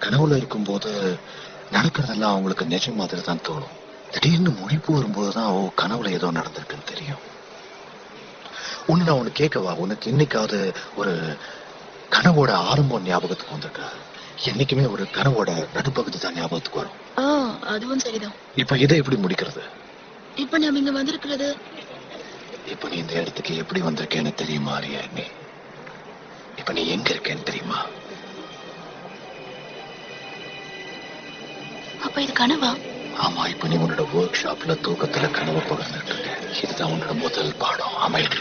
கனவுல இருக்கும்போது நடக்கிறதெல்லாம் அவங்களுக்கு நிஜம் மாதிரி தான் தோணும். திடீர்னு முழிப்பு வரும்போதுதான் கனவுல ஏதோ நடந்திருக்குன்னு தெரியும். நான் ஒண்ணு கேட்கவா? உனக்கு என்னைக்காவது ஒரு கனவோட ஆரம்பம் ஞாபகத்துக்கு வந்திருக்கா? என்னைக்குமே ஒரு கனவோட நடுப்பகுதி தான் ஞாபகத்துக்கு வரும். அதுவும் சரிதான். இப்ப இதை எப்படி முடிக்கிறது? இப்ப நாம இங்க வந்திருக்கிறது, இப்ப நீ இந்த இடத்துக்கு எப்படி வந்திருக்கேன்னு தெரியுமா அரியணி? இப்ப நீ எங்க இருக்கேன்னு தெரியுமா? அப்ப இது கனவா? ஆமா, இப்ப நீ உன்னோட ஒர்க் ஷாப்ல தூக்கத்துல கனவு பகிர்ந்துட்டு இருக்க. இதுதான் உன்னோட முதல் பாடம், அமைதி.